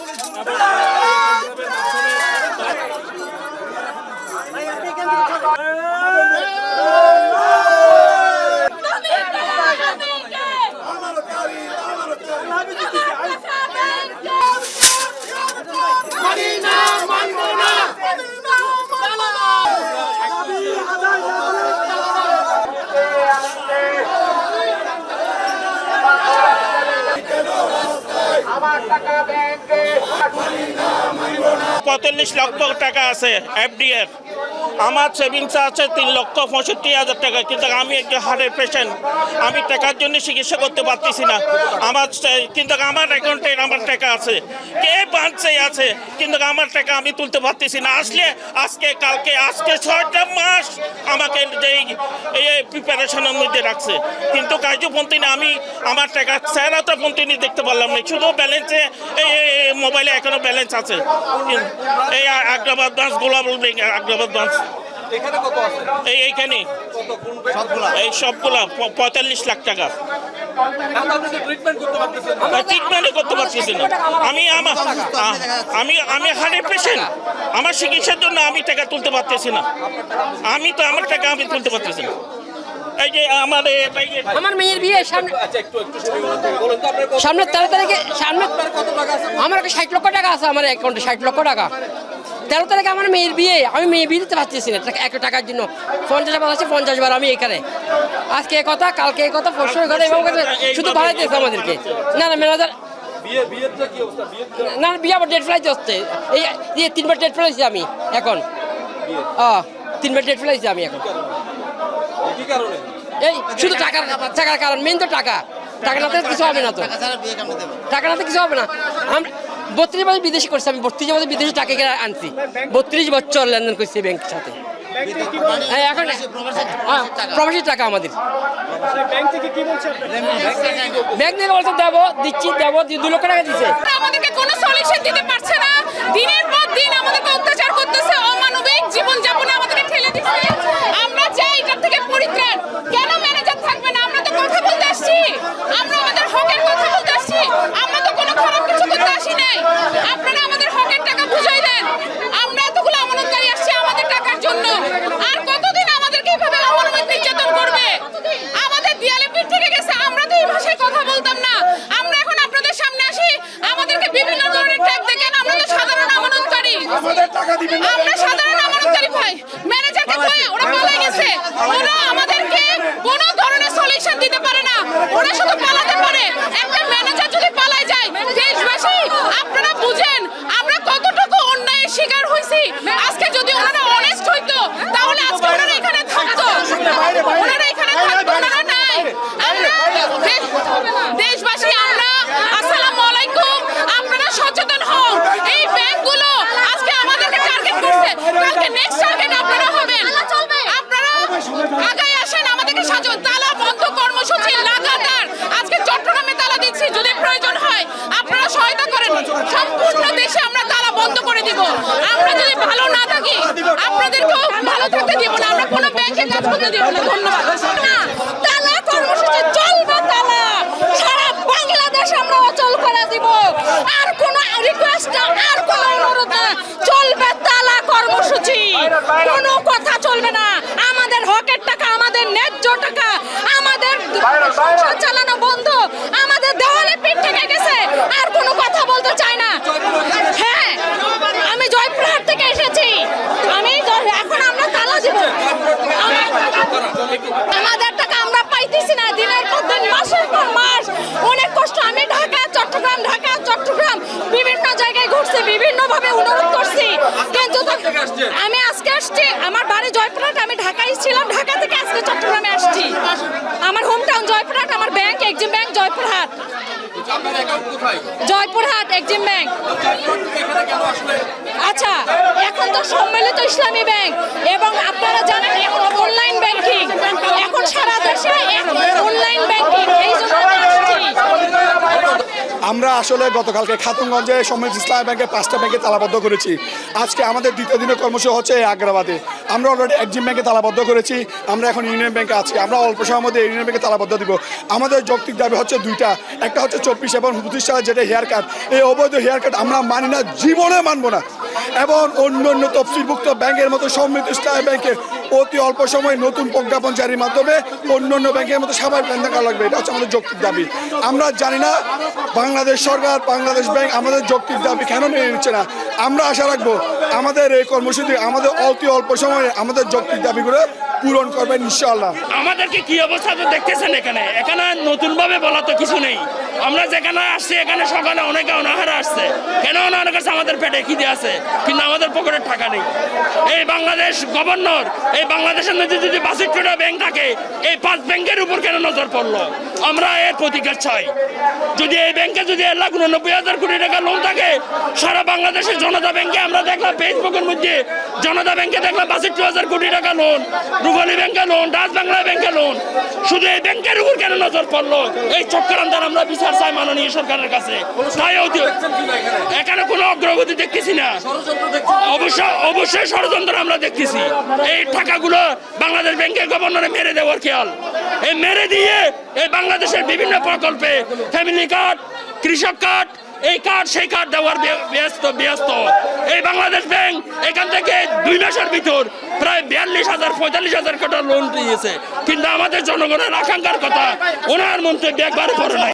$45 লক্ষ টাকা আছে এফডি এর। আমার সেভিংস আছে 3,65,000 টাকা, কিন্তু আমি একজন হার্টের পেশেন্ট। আমি টাকার জন্য চিকিৎসা করতে পারতেছি না। কিন্তু আমার অ্যাকাউন্টে আমার টাকা আছে, কে বাঁচছে আছে, কিন্তু আমার টাকা আমি তুলতে পারতেছি না। আজকে 6টা মাস আমাকে এই প্রিপারেশনের মধ্যে রাখছে, কিন্তু কার্যপন্থী না। আমি আমার টাকা চেহারাটা পন্থী দেখতে পারলাম না, শুধু ব্যালেন্সে এই মোবাইলে এখনো ব্যালেন্স আছে। এই Agrabad branch, global bank Agrabad branch, এইখানে এই সবগুলা 45 লাখ টাকা ট্রিটমেন্ট করতে পারতেছি না। আমি হার্টের পেশেন্ট, আমার চিকিৎসার জন্য আমি টাকা তুলতে পারতেছি না। আমার টাকা আমি তুলতে পারতেছি না। এই যে আমার মেয়ের বিয়ে সামনে 13 তারিখে, আমার 60 লক্ষ টাকা আছে আমার অ্যাকাউন্টে, 60 লক্ষ টাকা। 13 তারিখে আমার মেয়ের বিয়ে, আমি মেয়ে বিয়ে দিতে পারতেছি না 1 টাকার জন্য। 50 বার আছে, 50 বার আমি এখানে। আজকে এ কথা, কালকে এ কথা, পরশু এ কথা, এবং শুধু বাড়াইতেছে আমাদেরকে। না ম্যানেজার না, বিয়ে আবার ডেট ফেলাইতে হচ্ছে। এই 3 বার ডেট ফেলাইছি আমি এখন। 3 বার ডেট ফেলাইছি আমি এখন। এই শুধু টাকার কারণ, মেন তো টাকা না থাকলে কিছু হবে না। তো টাকা না থাকলে কিছু হবে না। 32 বছর বিদেশি করছি আমি, 32 বছর বিদেশি টাকা আনছি, 32 বছর লেনদেন করছি ব্যাংকের সাথে। এখন প্রবাসী টাকা আমাদের ব্যাংক থেকে বলছে দেবো, 2 লক্ষ টাকা দিচ্ছে। আমাদেরকে কোনো সলিউশন দিতে পারছে না, দিনের পর দিন আমাদেরকে অত্যাচার করতেছে, অমানবিক জীবনযাপনে আমাদেরকে ঠেলে দিচ্ছে। আমরা চাই এটার থেকে পরিত্রাণ। কেন ম্যানেজার থাকবে না? আমরা তো কথা বলতে আসছি, আমরা আমাদের হকের কথা বলতে আসছি, আমরা তো কোনো খারাপ কিছু করতে আসি নাই। আপনারা আমাদের হকের টাকা বুঝাই দেন। আমরা এতগুলো আমানতকারী আসছি আমাদের টাকার জন্য। আর কতদিন আমাদেরকে এইভাবে অমানবিক নির্যাতন করবে? আমাদের দেয়ালে পিঠ থেকে গেছে, আমরা তো এই ভাষায় কথা বলতাম না। আমরা এখন আপনাদের সামনে আসি, আমাদেরকে বিভিন্ন ধরনের ট্যাগ দেখেন। আমরা তো সাধারণ আমানতকারী, আমরা সাধারণ আমানতকারী ভাই। ম্যানেজারকে কই? ওরা পালাই গেছে। ওরা আমাদেরকে কোনো ধরনের সলিউশন দিতে পারে না, ওরা শুধু পালাতে পারে। একটা ম্যানেজার যদি পালাই যায়, দেশবাসী আপনারা বুঝেন আমরা কতটুকু অন্যায়ের শিকার হইছি। আজকে যদি ওনারা অনেস্ট হইতো, তাহলে আজকে ওনারা এখানে থাকতো। ওনারা এখানে থাকতো, ওনারা নাই। আমরা দেশবাসী, আমরা আসসালামু আলাইকুম, আপনারা সচেতন হন। এই ব্যাংকগুলো আজকে আমাদেরকে টার্গেট করছে, কালকে নেক্সট টার্গেট আপনারা হবেন। আপনারা আগায় আসেন, আমাদেরকে সাহায্য। তালা বন্ধ কর্মসূচি লাগাতার আজকে চট্টগ্রামে তালা দিচ্ছি, যদি প্রয়োজন হয় আপনারা সহায়তা করেন। সম্পূর্ণ দেশে আমরা তালা বন্ধ করে দিব। আমরা যদি ভালো না থাকি, আপনাদেরকেও ভালো থাকতে দিব না। আমরা কোনো ব্যাংকে কাজ করতে দিব না। ধন্যবাদ। তালা কর্মসূচি চলবে, তালা সারা বাংলাদেশ আমরা অচল করে দিব। আর কোনো রিকোয়েস্ট, আর কোনো অনুরোধ না, চলবে তালা কর্মসূচি। কোনো কথা চলবে না। আমাদের হকের টাকা, আমাদের ন্যায্য টাকা, আমাদের সংসার চালানো বন্ধ, আমাদের দেওয়ালে পিঠ থেকে গেছে। আর কোনো কথা বলতে চাই না। হ্যাঁ, আমি জয়পুরহাট থেকে এসেছি। এখন আমরা তালা দিব। আমাদের টাকা আমরা পাইতেছি না, দিনের পর দিন, মাসের পর মাস, অনেক কষ্ট। আমি ঢাকা চট্টগ্রাম বিভিন্ন জায়গায় ঘুরছি, বিভিন্ন ভাবে অনুরোধ করছি, কিন্তু আমি আজকে আসছি। আমার বাড়ি জয়পুরহাট, আমি ঢাকায় ছিলাম, ঢাকা থেকে আজকে চট্টগ্রামে আসছি। আমার হোম টাউন জয়পুরহাট, আমার bank Exim bank Joypurhat. Exim bank. আচ্ছা, এখন তো সম্মিলিত ইসলামী ব্যাংক, এবং আপনারা জানেন এখন অনলাইন ব্যাংকিং, এখন সারা দেশে অনলাইন ব্যাংকিং। এই জন্য আমরা আসলে গতকালকে খাতুনগঞ্জে সমৃদ্ধ ইসলামী ব্যাংকে 5টা ব্যাংকে তালাবদ্ধ করেছি। আজকে আমাদের দ্বিতীয় দিনের কর্মসূচি হচ্ছে এই আগ্রাবাদে। আমরা অলরেডি এক্সিম ব্যাংকে তালাবদ্ধ করেছি, আমরা এখন ইউনিয়ন ব্যাংকে আছি। আমরা অল্প সময়ের মধ্যে ইউনিয়ন ব্যাংকে তালাবদ্ধ দিব। আমাদের যৌক্তিক দাবি হচ্ছে দুইটা, একটা হচ্ছে 24 এবং 25 সালের যেটা হেয়ার কাট, এই অবৈধ হেয়ার কাট আমরা মানি না, জীবনে মানবো না। এবং অন্য তফসিলভুক্ত ব্যাংকের মতো সমৃদ্ধ ইসলামী ব্যাংকে অতি অল্প সময় নতুন প্রজ্ঞাপন জারির মাধ্যমে অন্য ব্যাংকের মতো স্বাভাবিক লেনদেন করা লাগবে। এটা হচ্ছে আমাদের যৌক্তিক দাবি। আমরা জানি না বাংলাদেশ সরকার, বাংলাদেশ ব্যাংক আমাদের যৌক্তিক দাবি কেন মেনে নিচ্ছে না। আমরা আশা রাখবো আমাদের এই কর্মসূচি আমাদের অতি অল্প সময়ে আমাদের যৌক্তিক দাবিগুলো পূরণ করবেন ইনশাআল্লাহ। আমাদেরকে কি অবস্থা তো দেখতেছেন, এখানে নতুন ভাবে বলা তো কিছু নেই। আমরা যেখানে আসছি এখানে সকালে অনেকে অনাহারে আসছে, কেন অনাহার কাছে আমাদের পেটে খিদে আছে, কিন্তু আমাদের পকেটে টাকা নেই। এই বাংলাদেশ গভর্নর, এই বাংলাদেশের মধ্যে যদি 62টা ব্যাংক থাকে, এই 5 ব্যাংকের উপর কেন নজর পড়লো? আমরা এর প্রতিকার চাই। যদি এই ব্যাংকে যদি 1,89,000 কোটি টাকা লোন থাকে, সারা বাংলাদেশের জনতা ব্যাংকে আমরা দেখলাম ফেসবুকের মধ্যে জনতা ব্যাংকে দেখলাম 62,000 কোটি টাকা লোন, রূপালী ব্যাংকে লোন, ডাচ বাংলা ব্যাংকে লোন। শুধু এই ব্যাংকের উপর কেন নজর পড়লো? এই চক্রান্তের আমরা বিচার চাই মাননীয় সরকারের কাছে। তাই এখানে কোনো অগ্রগতি দেখতেছি না। অবশ্যই ষড়যন্ত্র আমরা দেখতেছি। এই টাকাগুলো বাংলাদেশ ব্যাংকের গভর্নরে মেরে দেওয়ার খেয়াল, এই মেরে দিয়ে এই বাংলাদেশের বিভিন্ন প্রকল্পে ফ্যামিলি কার্ড, কৃষক কার্ড, এই কার্ড সেই কার্ড দেওয়ার ব্যস্ত। এই বাংলাদেশ ব্যাংক এখান থেকে 2 মাসের ভিতর প্রায় 42,000-45,000 কোটি লোন দিয়েছে, কিন্তু আমাদের জনগণের আকাঙ্ক্ষার কথা ওনার মন্ত্রী একবারে করে নাই।